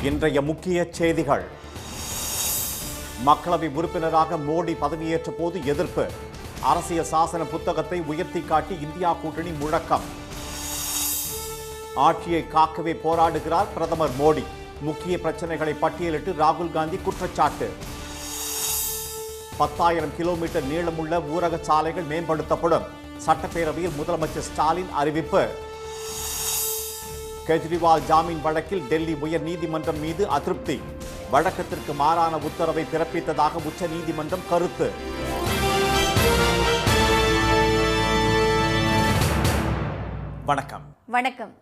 இன்றைய முக்கிய செய்திகள். மக்களவை உறுப்பினராக மோடி பதவியேற்ற போது எதிர்ப்பு. அரசியல் சாசன புத்தகத்தை உயர்த்தி காட்டி இந்தியா கூட்டணி முழக்கம். ஆட்சியை காக்கவே போராடுகிறார் பிரதமர் மோடி. முக்கிய பிரச்சனைகளை பட்டியலிட்டு ராகுல் காந்தி குற்றச்சாட்டு. 10,000 கிலோமீட்டர் நீளமுள்ள ஊரக சாலைகள் மேம்படுத்தப்படும். சட்டப்பேரவையில் முதலமைச்சர் ஸ்டாலின் அறிவிப்பு. கெஜ்ரிவால் ஜாமீன் வழக்கில் டெல்லி உயர் நீதிமன்றம் மீது அதிருப்தி. வழக்கத்திற்கு மாறான உத்தரவை பிறப்பித்ததாக உச்ச நீதிமன்றம் கருத்து. வணக்கம்.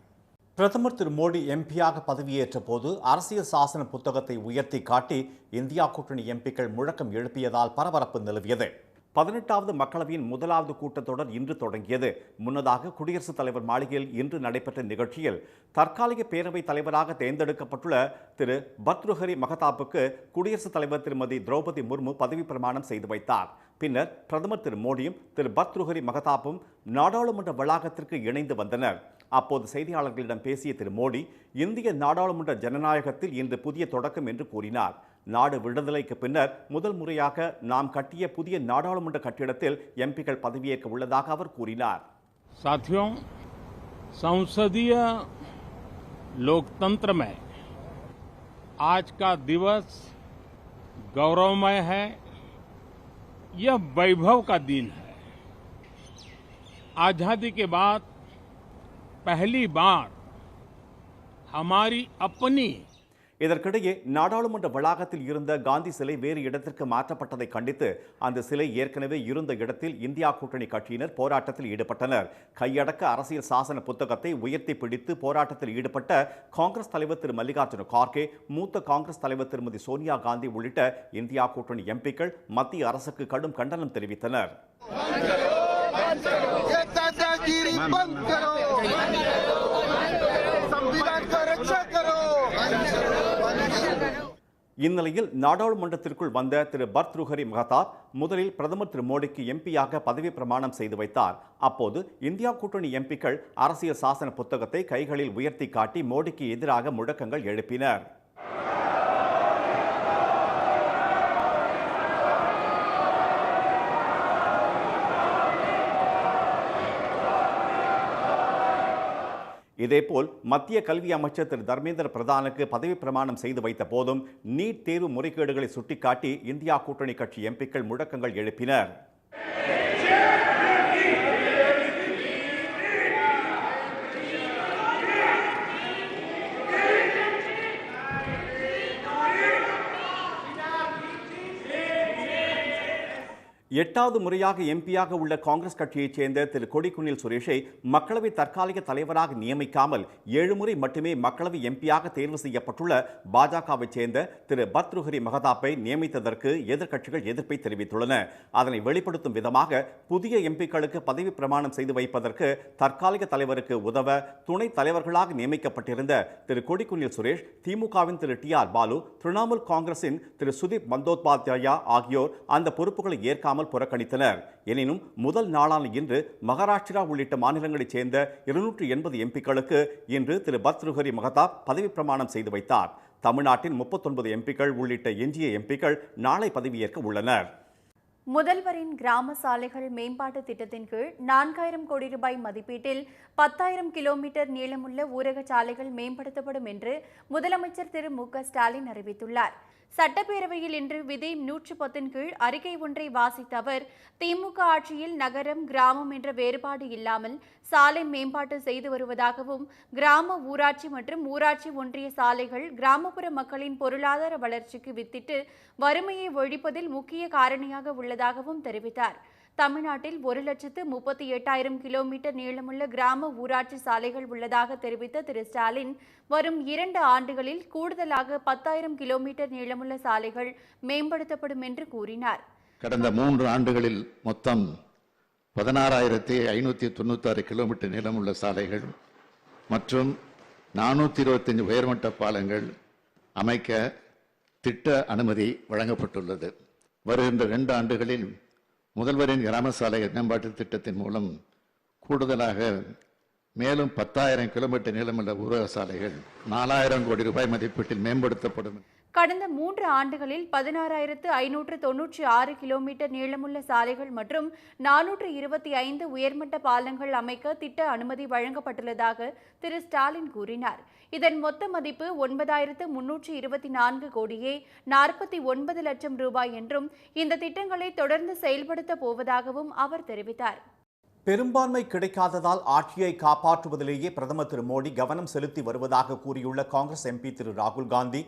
பிரதமர் திரு மோடி எம்பியாக பதவியேற்ற போது அரசியல் சாசன புத்தகத்தை உயர்த்தி காட்டி இந்தியா கூட்டணி எம்பிக்கள் முழக்கம் எழுப்பியதால் பரபரப்பு நிலவியது. 18வது மக்களவையின் முதலாவது கூட்டத்தொடர் இன்று தொடங்கியது. முன்னதாக குடியரசுத் தலைவர் மாளிகையில் இன்று நடைபெற்ற நிகழ்ச்சியில் தற்காலிக பேரவைத் தலைவராக தேர்ந்தெடுக்கப்பட்டுள்ள திரு பர்த்ருஹரி மகதாப்புக்கு குடியரசுத் தலைவர் திருமதி திரௌபதி முர்மு பதவி பிரமாணம் செய்து வைத்தார். பின்னர் பிரதமர் திரு மோடியும் திரு பர்த்ருஹரி மகதாப்பும் நாடாளுமன்ற வளாகத்திற்கு இணைந்து வந்தனர். அப்போது செய்தியாளர்களிடம் பேசிய திரு மோடி, இந்திய நாடாளுமன்ற ஜனநாயகத்தில் இன்று புதிய தொடக்கம் என்று கூறினார். நாடு விடுதலைக்கு பின்னர் முதல் முறையாக நாம் கட்டிய புதிய நாடாளுமன்ற கட்டிடத்தில் எம்பிக்கள் பதவியேற்க உள்ளதாக அவர் கூறினார். साथियों, संसदीय लोकतंत्र में आज का दिवस गौरवमय है. यह वैभव का दिन है. आजादी के बाद पहली बार हमारी अपनी. இதற்கிடையே நாடாளுமன்ற வளாகத்தில் இருந்த காந்தி சிலை வேறு இடத்திற்கு மாற்றப்பட்டதை கண்டித்து அந்த சிலை ஏற்கனவே இருந்த இடத்தில் இந்தியா கூட்டணி கட்சியினர் போராட்டத்தில் ஈடுபட்டனர். கையடக்க அரசியல் சாசன புத்தகத்தை உயர்த்தி பிடித்து போராட்டத்தில் ஈடுபட்ட காங்கிரஸ் தலைவர் திரு மல்லிகார்ஜுன கார்கே, மூத்த காங்கிரஸ் தலைவர் திருமதி சோனியா காந்தி உள்ளிட்ட இந்தியா கூட்டணி எம்பிக்கள் மத்திய அரசுக்கு கடும் கண்டனம் தெரிவித்தனர். இந்நிலையில் நாடாளுமன்றத்திற்குள் வந்த திரு பர்த்ருஹரி மகதாப் முதலில் பிரதமர் திரு மோடிக்கு எம்பியாக பதவி பிரமாணம் செய்து வைத்தார். அப்போது இந்தியா கூட்டணி எம்பிக்கள் அரசியல் சாசன புத்தகத்தை கைகளில் உயர்த்தி காட்டி மோடிக்கு எதிராக முழக்கங்கள் எழுப்பினர். இதேபோல் மத்திய கல்வி அமைச்சர் திரு தர்மேந்திர பிரதானுக்கு பதவி பிரமாணம் செய்து வைத்த போதும் நீட் தேர்வு முறைகேடுகளை சுட்டிக்காட்டி இந்தியா கூட்டணி கட்சி எம்பிக்கள் முழக்கங்கள் எழுப்பினர். எட்டாவது முறையாக எம்பியாக உள்ள காங்கிரஸ் கட்சியைச் சேர்ந்த திரு கொடிக்குன்னில் சுரேஷை மக்களவை தற்காலிக தலைவராக நியமிக்காமல் 7 முறை மட்டுமே மக்களவை எம்பியாக தேர்வு செய்யப்பட்டுள்ள பாஜகவைச் சேர்ந்த திரு பர்த்ருஹரி மகதாப்பை நியமித்ததற்கு எதிர்க்கட்சிகள் எதிர்ப்பை தெரிவித்துள்ளன. அதனை வெளிப்படுத்தும் விதமாக புதிய எம்பிக்களுக்கு பதவி பிரமாணம் செய்து வைப்பதற்கு தற்காலிக தலைவருக்கு உதவ துணைத் தலைவர்களாக நியமிக்கப்பட்டிருந்த திரு கொடிக்குன்னில் சுரேஷ், திமுகவின் திரு TR பாலு, திரிணாமுல் காங்கிரசின் திரு சுதீப் பந்தோபாத்யாயா ஆகியோர் அந்த பொறுப்புகளை ஏற்காமல் புறக்கணித்தனர். எனினும் முதல் நாளான இன்று மகாராஷ்டிரா உள்ளிட்ட மாநிலங்களைச் சேர்ந்த 280 எம்பிக்களுக்கு இன்று திரு பர்த்ருஹரி மகதாப் பதவி பிரமாணம் செய்து வைத்தார். தமிழ்நாட்டின் 39 எம்பிக்கள் உள்ளிட்ட எஞ்சிய எம்பிக்கள் நாளை பதவியேற்க உள்ளனர். முதல்வரின் கிராம சாலைகள் மேம்பாட்டு திட்டத்தின் கீழ் 4000 கோடி ரூபாய் மதிப்பீட்டில் 10,000 கிலோமீட்டர் நீளமுள்ள ஊரக சாலைகள் மேம்படுத்தப்படும் என்று முதலமைச்சர் திரு மு க ஸ்டாலின் அறிவித்துள்ளார். சட்டப்பேரவையில் இன்று விதி 110 கீழ் அறிக்கை ஒன்றை வாசித்த அவர், திமுக ஆட்சியில் நகரம் கிராமம் என்ற வேறுபாடு இல்லாமல் சாலை மேம்பாட்டு செய்து வருவதாகவும், கிராம ஊராட்சி மற்றும் ஊராட்சி ஒன்றிய சாலைகள் கிராமப்புற மக்களின் பொருளாதார வளர்ச்சிக்கு வித்திட்டு வறுமையை ஒழிப்பதில் முக்கிய காரணியாக உள்ளதாகவும் தெரிவித்தார். தமிழ்நாட்டில் 1,38,000 கிலோமீட்டர் நீளமுள்ள கிராம ஊராட்சி சாலைகள் உள்ளதாக தெரிவித்த திரு ஸ்டாலின், வரும் 2 ஆண்டுகளில் கூடுதலாக 10,000 கிலோமீட்டர் நீளமுள்ள சாலைகள் மேம்படுத்தப்படும் என்று கூறினார். கடந்த 3 ஆண்டுகளில் மொத்தம் 16,596 கிலோமீட்டர் நீளமுள்ள சாலைகள் மற்றும் 425 உயர்மட்ட பாலங்கள் அமைக்க திட்ட அனுமதி வழங்கப்பட்டுள்ளது. வருகின்ற 2 ஆண்டுகளில் முதல்வரின் கிராம சாலை மேம்பாட்டு திட்டத்தின் மூலம் கூடுதலாக மேலும் 10,000 கிலோமீட்டர் நீளமுள்ள ஊரக சாலைகள் 4,000 கோடி ரூபாய் மதிப்பீட்டில் மேம்படுத்தப்படும். கடந்த 3 ஆண்டுகளில் 16,596 கிலோமீட்டர் நீளமுள்ள சாலைகள் மற்றும் 425 உயர்மட்ட பாலங்கள் அமைக்க திட்ட அனுமதி வழங்கப்பட்டுள்ளதாக திரு ஸ்டாலின் கூறினார். இதன் மொத்த மதிப்பு 9,324 கோடியே 49 லட்சம் ரூபாய் என்றும் இந்த திட்டங்களை தொடர்ந்து செயல்படுத்த போவதாகவும் அவர் தெரிவித்தார். பெரும்பான்மை கிடைக்காததால் ஆட்சியை காப்பாற்றுவதிலேயே பிரதமர் திரு மோடி கவனம் செலுத்தி வருவதாக கூறியுள்ள காங்கிரஸ் எம்பி திரு ராகுல் காந்தி,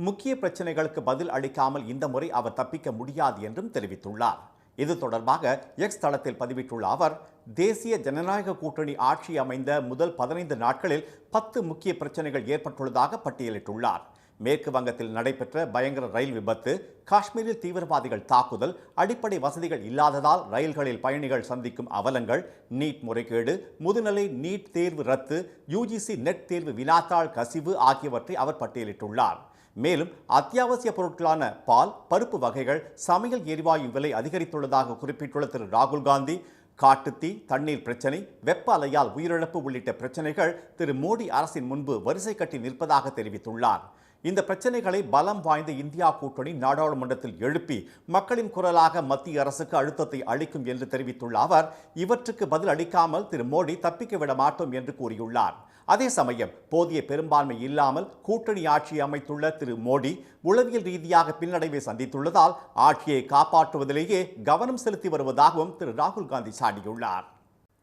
முக்கிய பிரச்சனைகளுக்கு பதில் அளிக்காமல் இந்த முறை அவர் தப்பிக்க முடியாது என்றும் தெரிவித்துள்ளார். இது தொடர்பாக எக்ஸ் தளத்தில் பதிவிட்டுள்ள அவர், தேசிய ஜனநாயக கூட்டணி ஆட்சி அமைந்த முதல் 15 நாட்களில் 10 முக்கிய பிரச்சனைகள் ஏற்பட்டுள்ளதாக பட்டியலிட்டுள்ளார். மேற்கு வங்கத்தில் நடைபெற்ற பயங்கர ரயில் விபத்து, காஷ்மீரில் தீவிரவாதிகள் தாக்குதல், அடிப்படை வசதிகள் இல்லாததால் ரயில்களில் பயணிகள் சந்திக்கும் அவலங்கள், நீட் முறைகேடு, முதுநிலை நீட் தேர்வு ரத்து, யுஜிசி நெட் தேர்வு வினாத்தாள் கசிவு ஆகியவற்றை அவர் பட்டியலிட்டுள்ளார். மேலும் அத்தியாவசிய பொருட்களான பால், பருப்பு வகைகள், சமையல் எரிவாயு விலை அதிகரித்துள்ளதாக குறிப்பிட்டுள்ள திரு ராகுல் காந்தி, காட்டுத்தீ, தண்ணீர் பிரச்சனை, வெப்ப அலையால் உயிரிழப்பு உள்ளிட்ட பிரச்சனைகள் திரு மோடி அரசின் முன்பு வரிசை கட்டி நிற்பதாக தெரிவித்துள்ளார். இந்த பிரச்சனைகளை பலம் வாய்ந்த இந்தியா கூட்டணி நாடாளுமன்றத்தில் எழுப்பி மக்களின் குரலாக மத்திய அரசுக்கு அழுத்தத்தை அளிக்கும் என்று தெரிவித்துள்ள அவர், இவற்றுக்கு பதில் அளிக்காமல் திரு மோடி தப்பிக்க விட மாட்டோம் என்று கூறியுள்ளார். அதே சமயம் போதிய பெரும்பான்மை இல்லாமல் கூட்டணி ஆட்சி அமைத்துள்ள திரு மோடி உளவியல் ரீதியாக பின்னடைவை சந்தித்துள்ளதால் ஆட்சியை காப்பாற்றுவதிலேயே கவனம் செலுத்தி வருவதாகவும் திரு ராகுல் காந்தி சாடியுள்ளார்.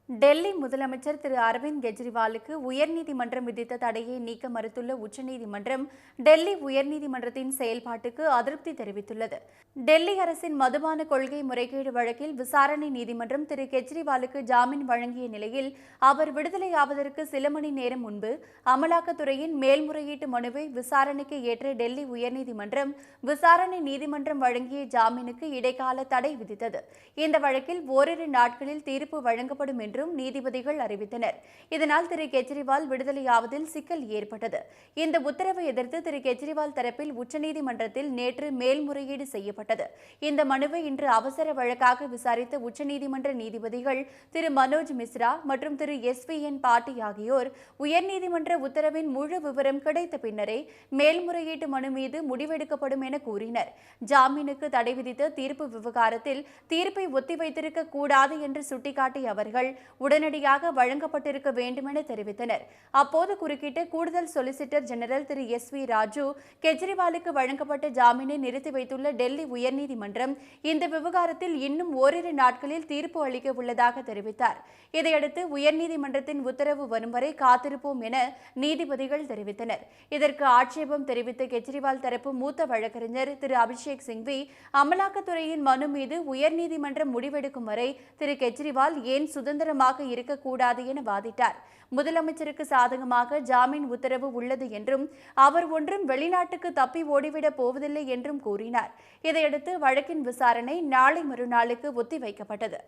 டெல்லி முதலமைச்சர் திரு அரவிந்த் கெஜ்ரிவாலுக்கு உயர்நீதிமன்றம் விதித்த தடையை நீக்க மறுத்துள்ள உச்சநீதிமன்றம் டெல்லி உயர்நீதிமன்றத்தின் செயல்பாட்டுக்கு அதிருப்தி தெரிவித்துள்ளது. டெல்லி அரசின் மதுபான கொள்கை முறைகேடு வழக்கில் விசாரணை நீதிமன்றம் திரு கெஜ்ரிவாலுக்கு ஜாமீன் வழங்கிய நிலையில் அவர் விடுதலையாவதற்கு சில மணி நேரம் முன்பு அமலாக்கத்துறையின் மேல்முறையீட்டு மனுவை விசாரணைக்கு ஏற்ற டெல்லி உயர்நீதிமன்றம் விசாரணை நீதிமன்றம் வழங்கிய ஜாமீனுக்கு இடைக்கால தடை விதித்தது. இந்த வழக்கில் ஓரிரு நாட்களில் தீர்ப்பு வழங்கப்படும் என்றும் நீதிபதிகள் அறிவித்தனர். இதனால் திரு கெஜ்ரிவால் விடுதலையாவதில் சிக்கல் ஏற்பட்டது. இந்த உத்தரவை எதிர்த்து திரு கெஜ்ரிவால் தரப்பில் உச்சநீதிமன்றத்தில் நேற்று மேல்முறையீடு செய்யப்பட்டது. இந்த மனுவை இன்று அவசர வழக்காக விசாரித்த உச்சநீதிமன்ற நீதிபதிகள் திரு மனோஜ் மிஸ்ரா மற்றும் திரு SVN பாட்டி ஆகியோர் உயர்நீதிமன்ற உத்தரவின் முழு விவரம் கிடைத்த பின்னரே மேல்முறையீட்டு மனு மீது முடிவெடுக்கப்படும் என கூறினர். ஜாமீனுக்கு தடை விதித்த தீர்ப்பு விவகாரத்தில் தீர்ப்பை ஒத்திவைத்திருக்க கூடாது என்று சுட்டிக்காட்டிய அவர்கள் உடனடியாக வழங்கப்பட்டிருக்க வேண்டுமென தெரிவித்தனர். அப்போது குறுக்கிட்ட கூடுதல் சொலிசிட்டர் ஜெனரல் திரு SV ராஜு, கெஜ்ரிவாலுக்கு வழங்கப்பட்ட ஜாமீனை நிறுத்தி வைத்துள்ள டெல்லி உயர்நீதிமன்றம் இந்த விவகாரத்தில் இன்னும் ஓரிரு நாட்களில் தீர்ப்பு அளிக்க உள்ளதாக தெரிவித்தார். இதையடுத்து உயர்நீதிமன்றத்தின் உத்தரவு வரும் வரை காத்திருப்போம் என நீதிபதிகள் தெரிவித்தனர். இதற்கு ஆட்சேபம் தெரிவித்த கெஜ்ரிவால் தரப்பு மூத்த வழக்கறிஞர் திரு அபிஷேக் சிங்வி, அமலாக்கத்துறையின் மனு மீது உயர்நீதிமன்றம் முடிவெடுக்கும் வரை திரு கெஜ்ரிவால் ஏன் சுதந்திரமாக இருக்கக்கூடாது என வாதிட்டார். முதலமைச்சருக்கு சாதகமாக ஜாமீன் உத்தரவு உள்ளது என்றும் அவர் ஒன்றும் வெளிநாட்டுக்கு தப்பி ஓடிவிடப் போவதில்லை என்றும் கூறினார். இதையடுத்து வழக்கின் விசாரணை நாளை மறுநாளுக்கு ஒத்திவைக்கப்பட்டது.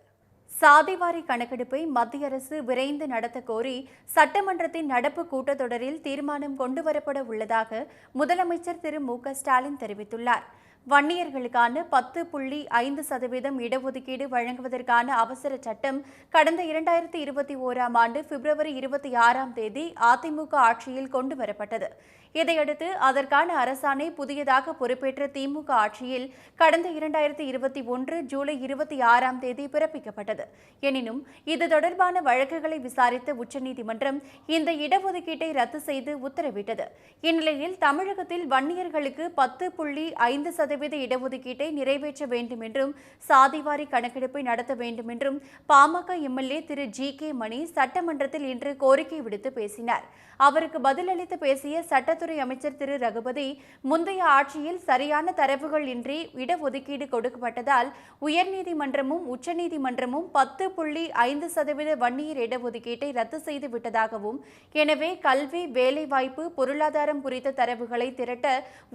சாதிவாரி கணக்கெடுப்பை மத்திய அரசு விரைந்து நடத்த கோரி சட்டமன்றத்தின் நடப்பு கூட்டத்தொடரில் தீர்மானம் கொண்டுவரப்பட உள்ளதாக முதலமைச்சர் திரு MK ஸ்டாலின் தெரிவித்துள்ளார். வன்னியர்களுக்கான 10.5% இடஒதுக்கீடு வழங்குவதற்கான அவசர சட்டம் கடந்த 2021ஆம் ஆண்டு பிப்ரவரி 26ஆம் தேதி அதிமுக ஆட்சியில் கொண்டுவரப்பட்டது. இதையடுத்து அதற்கான அரசாணை புதியதாக பொறுப்பேற்ற திமுக ஆட்சியில் கடந்த 2021 ஜூலை 26ஆம் தேதி பிறப்பிக்கப்பட்டது. எனினும் இது தொடர்பான வழக்குகளை விசாரித்த உச்சநீதிமன்றம் இந்த இடஒதுக்கீட்டை ரத்து செய்து உத்தரவிட்டது. இந்நிலையில் தமிழகத்தில் வன்னியர்களுக்கு 10.5% இடஒதுக்கீட்டை நிறைவேற்ற வேண்டும் என்றும் சாதிவாரி கணக்கெடுப்பை நடத்த வேண்டும் என்றும் பாமக MLA திரு GK மணி சட்டமன்றத்தில் இன்று கோரிக்கை விடுத்து பேசினார். அவருக்கு பதிலளித்து பேசிய சட்டத்துறை அமைச்சர் திரு ரகுபதி, முந்தைய ஆட்சியில் சரியான தரவுகள் இன்றி இடஒதுக்கீடு கொடுக்கப்பட்டதால் உயர்நீதிமன்றமும் உச்சநீதிமன்றமும் 10.5% வன்னியர் இடஒதுக்கீட்டை ரத்து செய்து விட்டதாகவும், எனவே கல்வி, வேலைவாய்ப்பு, பொருளாதாரம் குறித்த தரவுகளை திரட்ட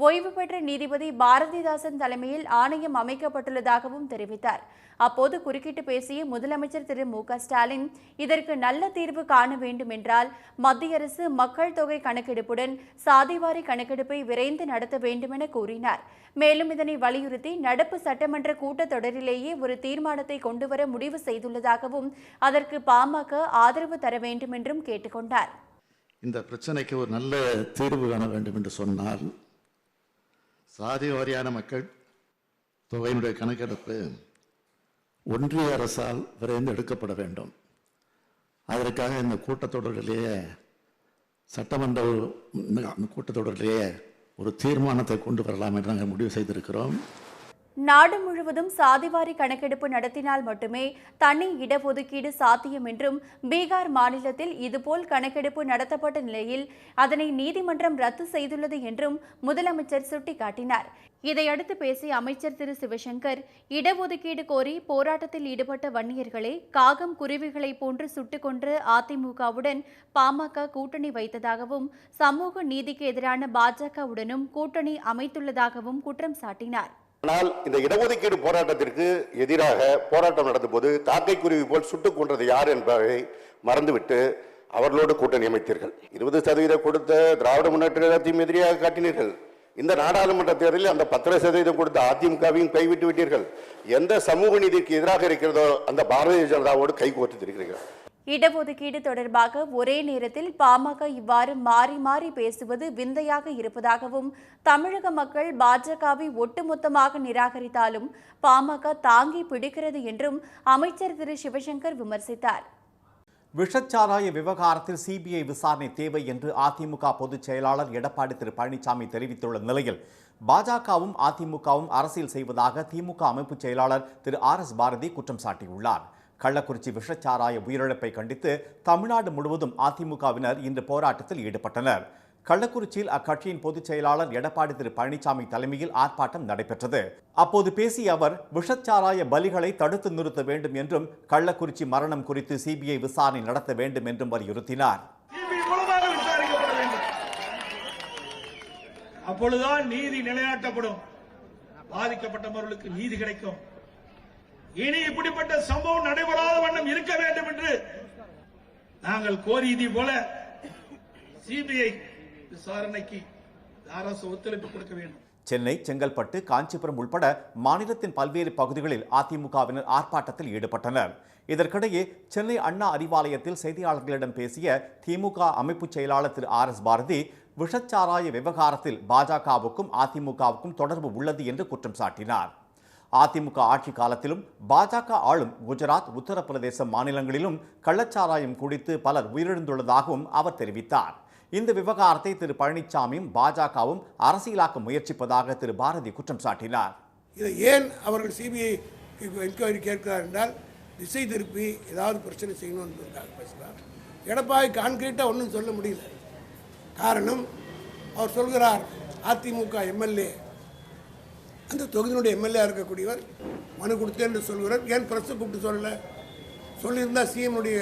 ஓய்வு பெற்ற நீதிபதி பாரதிதாசன் பாரதிதாசன் தலைமையில் ஆணையம் அமைக்கப்பட்டுள்ளதாகவும் தெரிவித்தார். அப்போது குறுக்கிட்டு பேசிய முதலமைச்சர் திரு மு.க.ஸ்டாலின், இதற்கு நல்ல தீர்வு காண வேண்டும் என்றால் மத்திய அரசு மக்கள் தொகை கணக்கெடுப்புடன் சாதிவாரி கணக்கெடுப்பை விரைந்து நடத்த வேண்டும் என கூறினார். மேலும் இதனை வலியுறுத்தி நடப்பு சட்டமன்ற கூட்டத்தொடரிலேயே ஒரு தீர்மானத்தை கொண்டுவர முடிவு செய்துள்ளதாகவும் அதற்கு பாமக ஆதரவு தர வேண்டும் என்றும் கேட்டுக்கொண்டார். இந்த பிரச்சனைக்கு ஒரு நல்ல தீர்வு காண வேண்டும் என்று சொன்னால் சாதி வாரியான மக்கள் தொகையினுடைய கணக்கெடுப்பு ஒன்றிய அரசால் விரைந்து எடுக்கப்பட வேண்டும். அதற்காக இந்த கூட்டத்தொடரிலேயே கூட்டத்தொடரிலேயே ஒரு தீர்மானத்தை கொண்டு வரலாம் என்று நாங்கள் முடிவு செய்திருக்கிறோம். நாடு முழுவதும் சாதிவாரி கணக்கெடுப்பு நடத்தினால் மட்டுமே தனி இடஒதுக்கீடு சாத்தியம் என்றும், பீகார் மாநிலத்தில் இதுபோல் கணக்கெடுப்பு நடத்தப்பட்ட நிலையில் அதனை நீதிமன்றம் ரத்து செய்துள்ளது என்றும் முதலமைச்சர் சுட்டிக்காட்டினார். இதையடுத்து பேசிய அமைச்சர் திரு சிவசங்கர், இடஒதுக்கீடு கோரி போராட்டத்தில் ஈடுபட்ட வன்னியர்களை காகம் குருவிகளை போன்று சுட்டுக் கொன்ற அதிமுகவுடன் பாமக கூட்டணி வைத்ததாகவும், சமூக நீதிக்கு எதிரான பாஜகவுடனும் கூட்டணி அமைத்துள்ளதாகவும் குற்றம் சாட்டினார். ஆனால் இந்த இடஒதுக்கீடு போராட்டத்திற்கு எதிராக போராட்டம் நடந்தபோது காக்கை குருவி போல் சுட்டுக் கொன்றது யார் என்பதை மறந்துவிட்டு அவர்களோடு கூட்டணி அமைத்தீர்கள். 20% கொடுத்த திராவிட முன்னேற்ற கழகத்தையும் எதிரியாக காட்டினீர்கள். இந்த நாடாளுமன்ற தேர்தலில் அந்த 10% கொடுத்த அதிமுகவையும் கைவிட்டு விட்டீர்கள். எந்த சமூக நீதிக்கு எதிராக இருக்கிறதோ அந்த பாரதிய ஜனதாவோடு கைகோர்த்து இருக்கிறீர்கள். இடஒதுக்கீடு தொடர்பாக ஒரே நேரத்தில் பாமக இவ்வாறு மாறி மாறி பேசுவது விந்தையாக இருப்பதாகவும், தமிழக மக்கள் பாஜகவை ஒட்டுமொத்தமாக நிராகரித்தாலும் பாமக தாங்கி பிடிக்கிறது என்றும் அமைச்சர் திரு சிவசங்கர் விமர்சித்தார். விஷச்சாராய விவகாரத்தில் சிபிஐ விசாரணை தேவை என்று அதிமுக பொதுச் செயலாளர் எடப்பாடி திரு பழனிசாமி தெரிவித்துள்ள நிலையில், பாஜகவும் அதிமுகவும் அரசியல் செய்வதாக திமுக அமைப்பு செயலாளர் திரு RS பாரதி குற்றம் சாட்டியுள்ளார். கள்ளக்குறிச்சி விஷச்சாராய உயிரிழப்பை கண்டித்து தமிழ்நாடு முழுவதும் அதிமுகவினர் இன்று போராட்டத்தில் ஈடுபட்டனர். கள்ளக்குறிச்சியில் அக்கட்சியின் பொதுச் செயலாளர் எடப்பாடி திரு பழனிசாமி தலைமையில் ஆர்ப்பாட்டம் நடைபெற்றது. அப்போது பேசிய அவர், விஷச்சாராய பலிகளை தடுத்து நிறுத்த வேண்டும் என்றும், கள்ளக்குறிச்சி மரணம் குறித்து சிபிஐ விசாரணை நடத்த வேண்டும் என்றும் வலியுறுத்தினார். அப்பொழுதுதான் நீதி நிலைநாட்டப்படும், பாதிக்கப்பட்டவர்களுக்கு நீதி கிடைக்கும். இனி இப்படிப்பட்ட சம்பவம் நடைபெறாத வண்ணம் இருக்க வேண்டும் என்று நாங்கள் கோரியதை போல சிபிஐ விசாரணைக்கு அரசு ஒத்துழைப்பு கொடுக்க வேண்டும். சென்னை, செங்கல்பட்டு, காஞ்சிபுரம் உள்பட மாநிலத்தின் பல்வேறு பகுதிகளில் அதிமுகவினர் ஆர்ப்பாட்டத்தில் ஈடுபட்டனர். இதற்கிடையே சென்னை அண்ணா அறிவாலயத்தில் செய்தியாளர்களிடம் பேசிய திமுக அமைப்பு செயலாளர் திரு RS பாரதி, விஷச்சாராய விவகாரத்தில் பாஜகவுக்கும் அதிமுகவுக்கும் தொடர்பு உள்ளது என்று குற்றம் சாட்டினார். அதிமுக ஆட்சி காலத்திலும் பாஜக ஆளும் குஜராத், உத்தரப்பிரதேசம் மாநிலங்களிலும் கள்ளச்சாராயம் குடித்து பலர் உயிரிழந்துள்ளதாகவும் அவர் தெரிவித்தார். இந்த விவகாரத்தை திரு பழனிசாமியும் பாஜகவும் அரசியலாக்க முயற்சிப்பதாக திரு பாரதி குற்றம் சாட்டினார். இதை ஏன் அவர்கள் சிபிஐ என்கொயரி கேட்கிறார் என்றால், திசை திருப்பி ஏதாவது பிரச்சனை செய்யணும் என்பதற்காக பேசுகிறார். எடப்பாடி கான்கிரீட்டாக ஒன்றும் சொல்ல முடியல. காரணம், அவர் சொல்கிறார் அதிமுக எம்எல்ஏ, அந்த தொகுதியினுடைய எம்எல்ஏ இருக்கக்கூடியவர் மனு கொடுத்தேன் என்று சொல்கிறார். ஏன் பிரஸை கூப்பிட்டு சொல்லலை? சொல்லியிருந்தால் சிஎம்னுடைய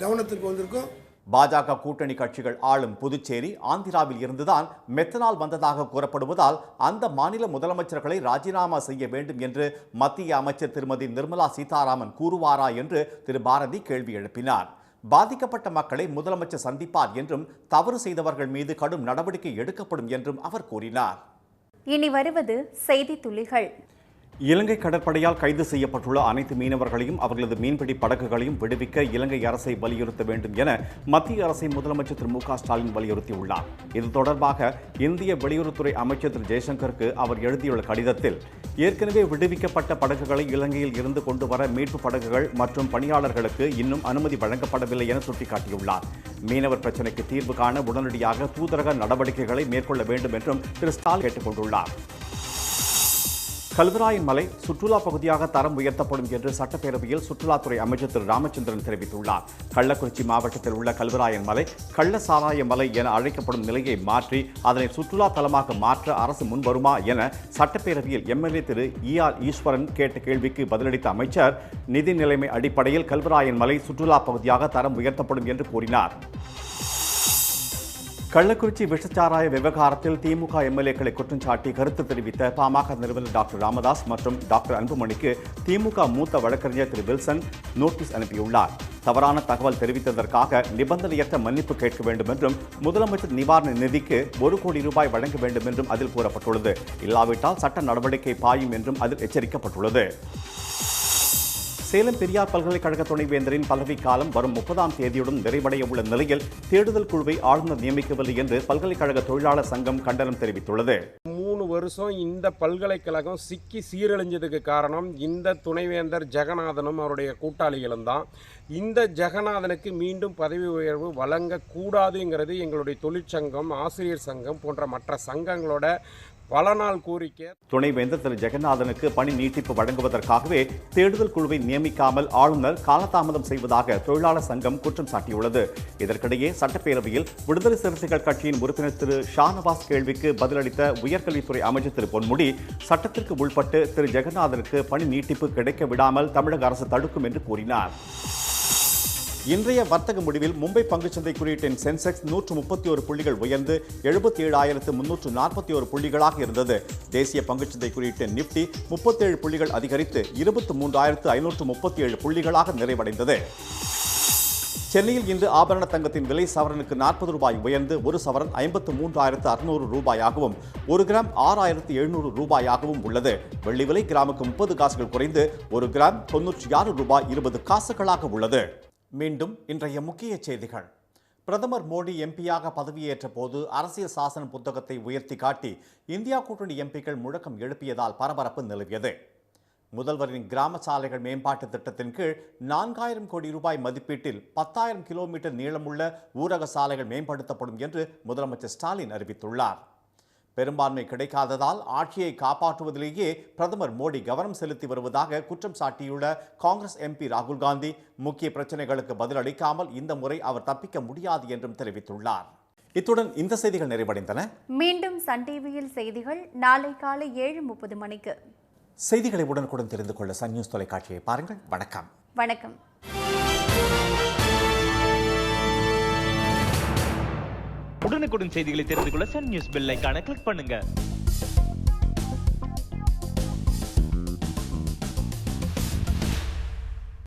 கவனத்திற்கு வந்திருக்கும். பாஜக கூட்டணி கட்சிகள் ஆளும் புதுச்சேரி, ஆந்திராவில் இருந்துதான் மெத்தனால் வந்ததாக கூறப்படுவதால் அந்த மாநில முதலமைச்சர்களை ராஜினாமா செய்ய வேண்டும் என்று மத்திய அமைச்சர் திருமதி நிர்மலா சீதாராமன் கூறுவாரா என்று திரு பாரதி கேள்வி எழுப்பினார். பாதிக்கப்பட்ட மக்களை முதலமைச்சர் சந்திப்பார் என்றும், தவறு செய்தவர்கள் மீது கடும் நடவடிக்கை எடுக்கப்படும் என்றும் அவர் கூறினார். இனி வருவது செய்தி துளிகள். இலங்கை கடற்படையால் கைது செய்யப்பட்டுள்ள அனைத்து மீனவர்களையும் அவர்களது மீன்பிடி படகுகளையும் விடுவிக்க இலங்கை அரசை வலியுறுத்த வேண்டும் என மத்திய அரசை முதலமைச்சர் திரு மு.க.ஸ்டாலின் வலியுறுத்தியுள்ளார். இது தொடர்பாக இந்திய வெளியுறவுத்துறை அமைச்சர் திரு ஜெய்சங்கருக்கு அவர் எழுதியுள்ள கடிதத்தில், ஏற்கனவே விடுவிக்கப்பட்ட படகுகளை இலங்கையில் இருந்து கொண்டு வர மீட்பு படகுகள் மற்றும் பணியாளர்களுக்கு இன்னும் அனுமதி வழங்கப்படவில்லை என சுட்டிக்காட்டியுள்ளார். மீனவர் பிரச்சினைக்கு தீர்வு காண உடனடியாக தூதரக நடவடிக்கைகளை மேற்கொள்ள வேண்டும் என்றும் திரு ஸ்டாலின் கேட்டுக் கொண்டுள்ளார். கல்வராயன் மலை சுற்றுலா பகுதியாக தரம் உயர்த்தப்படும் என்று சட்டப்பேரவையில் சுற்றுலாத்துறை அமைச்சர் திரு ராமச்சந்திரன் தெரிவித்துள்ளார். கள்ளக்குறிச்சி மாவட்டத்தில் உள்ள கல்வராயன் மலை கள்ள சாராய மலை என அழைக்கப்படும் நிலையை மாற்றி அதனை சுற்றுலா தலமாக மாற்ற அரசு முன்வருமா என சட்டப்பேரவையில் எம்எல்ஏ திரு ER ஈஸ்வரன் கேட்ட கேள்விக்கு பதிலளித்த அமைச்சர், நிதி நிலைமை அடிப்படையில் கல்வராயன் மலை சுற்றுலா பகுதியாக தரம் உயர்த்தப்படும் என்று கூறினார். கள்ளக்குறிச்சி விஷச்சாராய விவகாரத்தில் திமுக எம்எல்ஏக்களை குற்றம் சாட்டி கருத்து தெரிவித்த பாமக நிறுவனர் டாக்டர் ராமதாஸ் மற்றும் டாக்டர் அன்புமணிக்கு திமுக மூத்த வழக்கறிஞர் திரு வில்சன் நோட்டீஸ் அனுப்பியுள்ளார். தவறான தகவல் தெரிவித்ததற்காக நிபந்தனையற்ற மன்னிப்பு கேட்க வேண்டும் என்றும் முதலமைச்சர் நிவாரண நிதிக்கு 1 கோடி ரூபாய் வழங்க வேண்டும் என்றும் அதில் கூறப்பட்டுள்ளது. இல்லாவிட்டால் சட்ட நடவடிக்கை பாயும் என்றும் அதில் எச்சரிக்கப்பட்டுள்ளது. சேலம் பெரியார் பல்கலைக்கழக துணைவேந்தரின் பதவிக்காலம் வரும் 30ஆம் தேதியுடன் நிறைவடைய உள்ள நிலையில் தேடுதல் குழுவை ஆளுநர் நியமிக்கவில்லை என்று பல்கலைக்கழக தொழிலாளர் சங்கம் கண்டனம் தெரிவித்துள்ளது. 3 வருஷம் இந்த பல்கலைக்கழகம் சிக்கி சீரழிஞ்சதுக்கு காரணம் இந்த துணைவேந்தர் ஜெகநாதனும் அவருடைய கூட்டாளிகளும் தான். இந்த ஜெகநாதனுக்கு மீண்டும் பதவி உயர்வு வழங்கக்கூடாதுங்கிறது எங்களுடைய தொழிற்சங்கம், ஆசிரியர் சங்கம் போன்ற மற்ற சங்கங்களோட பல நாள் கோரிக்கை. துணைவேந்தர் திரு ஜெகநாதனுக்கு பணி நீட்டிப்பு வழங்குவதற்காகவே தேடுதல் குழுவை நியமிக்காமல் ஆளுநர் காலதாமதம் செய்வதாக தொழிலாளர் சங்கம் குற்றம் சாட்டியுள்ளது. இதற்கிடையே சட்டப்பேரவையில் விடுதலை சிறுத்தைகள் கட்சியின் உறுப்பினர் திரு ஷானவாஸ் கேள்விக்கு பதிலளித்த உயர்கல்வித்துறை அமைச்சர் திரு பொன்முடி, சட்டத்திற்கு உட்பட்டு திரு ஜெகநாதனுக்கு பணி நீட்டிப்பு கிடைக்க விடாமல் தமிழக அரசு தடுக்கும் என்று கூறினார். இன்றைய வர்த்தக முடிவில் மும்பை பங்குச்சந்தை குறியீட்டின் சென்செக்ஸ் 131 புள்ளிகள் உயர்ந்து 77,341 புள்ளிகளாக இருந்தது. தேசிய பங்குச்சந்தை குறியீட்டின் நிப்டி 37 புள்ளிகள் அதிகரித்து 23,537 புள்ளிகளாக நிறைவடைந்தது. சென்னையில் இன்று ஆபரண தங்கத்தின் விலை சவரனுக்கு 40 ரூபாய் உயர்ந்து 1 சவரன் 53,600 ரூபாயாகவும் 1 கிராம் 6,700 ரூபாயாகவும் உள்ளது. வெள்ளி விலை கிராமுக்கு 30 காசுகள் குறைந்து 1 கிராம் 96 ரூபாய் 20 காசுகளாக உள்ளது. மீண்டும் இன்றைய முக்கிய செய்திகள். பிரதமர் மோடி எம்பியாக பதவியேற்ற போது அரசியல் சாசன புத்தகத்தை உயர்த்தி காட்டி இந்தியா கூட்டணி எம்பிக்கள் முழக்கம் எழுப்பியதால் பரபரப்பு நிலவியது. முதல்வரின் கிராம சாலைகள் மேம்பாட்டு திட்டத்தின் கீழ் 4000 கோடி ரூபாய் மதிப்பீட்டில் 10,000 கிலோமீட்டர் நீளமுள்ள ஊரக சாலைகள் மேம்படுத்தப்படும் என்று முதலமைச்சர் ஸ்டாலின் அறிவித்துள்ளார். பெரும்பான்மை கிடைக்காததால் ஆட்சியை காப்பாற்றுவதிலேயே பிரதமர் மோடி கவனம் செலுத்தி வருவதாக குற்றம் சாட்டியுள்ள காங்கிரஸ் எம்பி ராகுல் காந்தி, முக்கிய பிரச்சனைகளுக்கு பதிலளிக்காமல் இந்த முறை அவர் தப்பிக்க முடியாது என்றும் தெரிவித்துள்ளார். இத்துடன் இந்த செய்திகள் நிறைவடைந்தன. மீண்டும் சன் டிவியில் செய்திகள் நாளை காலை 7:30 மணிக்கு. செய்திகளை உடனுக்குடன் தெரிந்து கொள்ள சன் நியூஸ் தொலைக்காட்சியை பாருங்கள். வணக்கம். வணக்கம். உடனுக்குடன் செய்திகளை தெரிந்து கொள்ள சன் நியூஸ் பெல் ஐகானை கிளிக் பண்ணுங்க.